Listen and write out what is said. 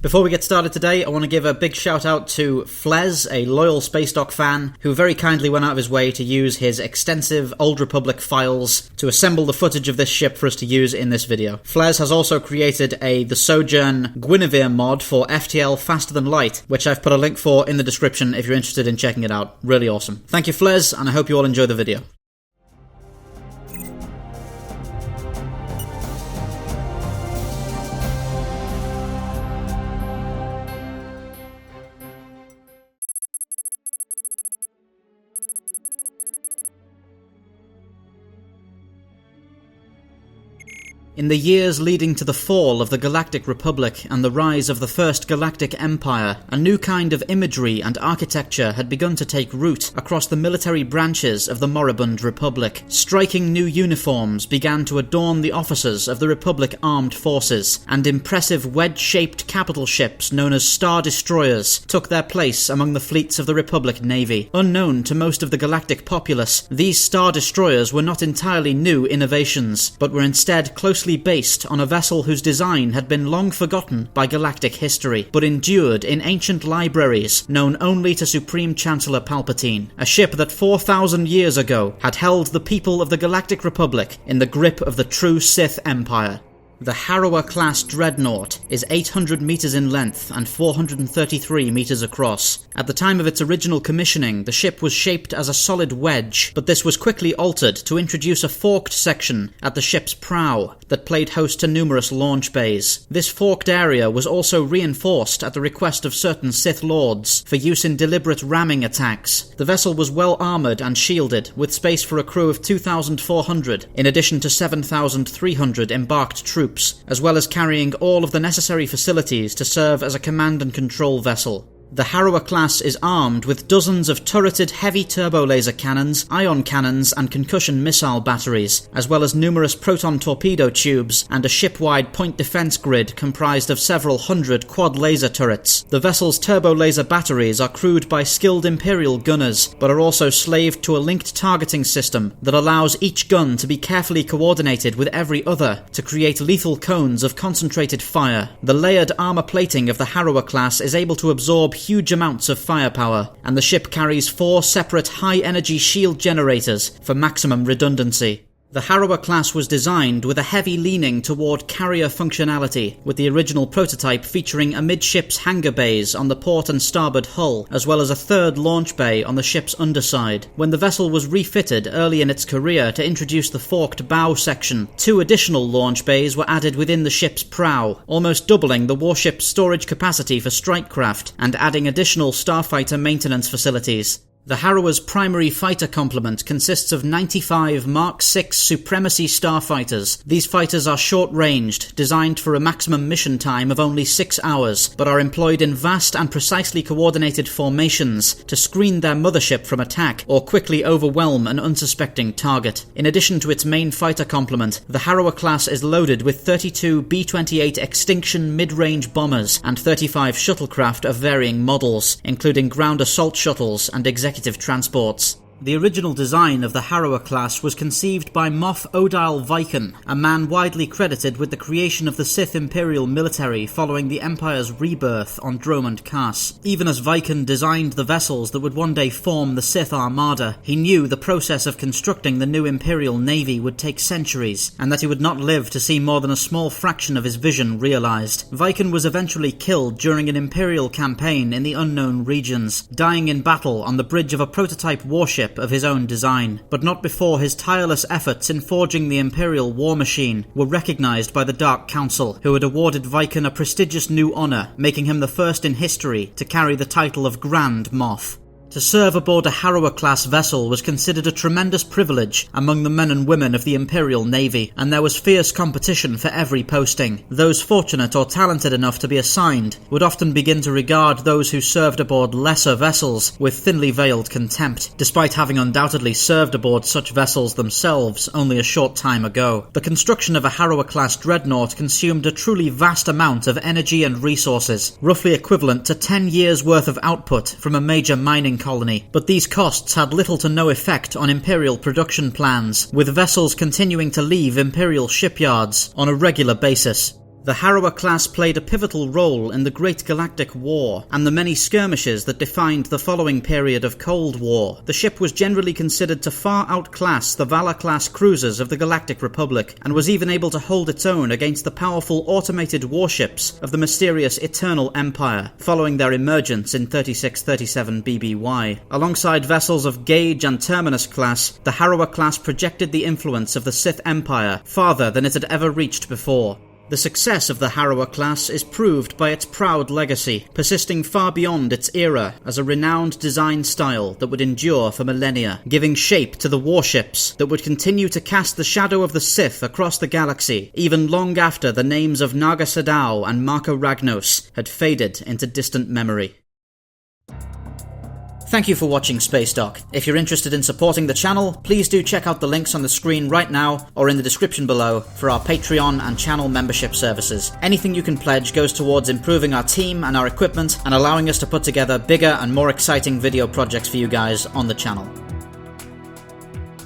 Before we get started today, I want to give a big shout out to FLEZ, a loyal Spacedock fan, who very kindly went out of his way to use his extensive Old Republic files to assemble the footage of this ship for us to use in this video. FLEZ has also created the SOJOURN Guinevere mod for FTL Faster Than Light, which I've put a link for in the description if you're interested in checking it out. Really awesome. Thank you, FLEZ, and I hope you all enjoy the video. In the years leading to the fall of the Galactic Republic and the rise of the First Galactic Empire, a new kind of imagery and architecture had begun to take root across the military branches of the moribund Republic. Striking new uniforms began to adorn the officers of the Republic armed forces, and impressive wedge-shaped capital ships known as Star Destroyers took their place among the fleets of the Republic Navy. Unknown to most of the galactic populace, these Star Destroyers were not entirely new innovations, but were instead closely based on a vessel whose design had been long forgotten by galactic history, but endured in ancient libraries known only to Supreme Chancellor Palpatine. A ship that 4,000 years ago had held the people of the Galactic Republic in the grip of the True Sith Empire. The Harrower Class Dreadnought is 800 meters in length and 433 meters across. At the time of its original commissioning, the ship was shaped as a solid wedge, but this was quickly altered to introduce a forked section at the ship's prow that played host to numerous launch bays. This forked area was also reinforced at the request of certain Sith Lords for use in deliberate ramming attacks. The vessel was well armoured and shielded, with space for a crew of 2,400, in addition to 7,300 embarked troops, as well as carrying all of the necessary facilities to serve as a command and control vessel. The Harrower class is armed with dozens of turreted heavy turbo laser cannons, ion cannons and concussion missile batteries, as well as numerous proton torpedo tubes and a ship-wide point defense grid comprised of several hundred quad laser turrets. The vessel's turbo laser batteries are crewed by skilled Imperial gunners, but are also slaved to a linked targeting system that allows each gun to be carefully coordinated with every other to create lethal cones of concentrated fire. The layered armor plating of the Harrower class is able to absorb huge amounts of firepower, and the ship carries 4 separate high-energy shield generators for maximum redundancy. The Harrower class was designed with a heavy leaning toward carrier functionality, with the original prototype featuring amidships hangar bays on the port and starboard hull, as well as a third launch bay on the ship's underside. When the vessel was refitted early in its career to introduce the forked bow section, 2 additional launch bays were added within the ship's prow, almost doubling the warship's storage capacity for strike craft and adding additional starfighter maintenance facilities. The Harrower's primary fighter complement consists of 95 Mark VI Supremacy starfighters. These fighters are short-ranged, designed for a maximum mission time of only 6 hours, but are employed in vast and precisely coordinated formations to screen their mothership from attack or quickly overwhelm an unsuspecting target. In addition to its main fighter complement, the Harrower class is loaded with 32 B-28 Extinction mid-range bombers and 35 shuttlecraft of varying models, including ground assault shuttles and executive transports. The original design of the Harrower class was conceived by Moff Odile Viken, a man widely credited with the creation of the Sith Imperial military following the Empire's rebirth on Dromund Kaas. Even as Viken designed the vessels that would one day form the Sith Armada, he knew the process of constructing the new Imperial Navy would take centuries, and that he would not live to see more than a small fraction of his vision realized. Viken was eventually killed during an Imperial campaign in the unknown regions, dying in battle on the bridge of a prototype warship of his own design, but not before his tireless efforts in forging the Imperial war machine were recognized by the Dark Council, who had awarded Viken a prestigious new honor, making him the first in history to carry the title of Grand Moff. To serve aboard a Harrower-class vessel was considered a tremendous privilege among the men and women of the Imperial Navy, and there was fierce competition for every posting. Those fortunate or talented enough to be assigned would often begin to regard those who served aboard lesser vessels with thinly veiled contempt, despite having undoubtedly served aboard such vessels themselves only a short time ago. The construction of a Harrower-class dreadnought consumed a truly vast amount of energy and resources, roughly equivalent to 10 years' worth of output from a major mining colony, but these costs had little to no effect on Imperial production plans, with vessels continuing to leave Imperial shipyards on a regular basis. The Harrower class played a pivotal role in the Great Galactic War and the many skirmishes that defined the following period of Cold War. The ship was generally considered to far outclass the Valor-class cruisers of the Galactic Republic, and was even able to hold its own against the powerful automated warships of the mysterious Eternal Empire, following their emergence in 3637 BBY. Alongside vessels of Gauge and Terminus class, the Harrower class projected the influence of the Sith Empire farther than it had ever reached before. The success of the Harrower class is proved by its proud legacy, persisting far beyond its era as a renowned design style that would endure for millennia, giving shape to the warships that would continue to cast the shadow of the Sith across the galaxy, even long after the names of Naga Sadow and Marco Ragnos had faded into distant memory. Thank you for watching Spacedock. If you're interested in supporting the channel, please do check out the links on the screen right now or in the description below for our Patreon and channel membership services. Anything you can pledge goes towards improving our team and our equipment and allowing us to put together bigger and more exciting video projects for you guys on the channel.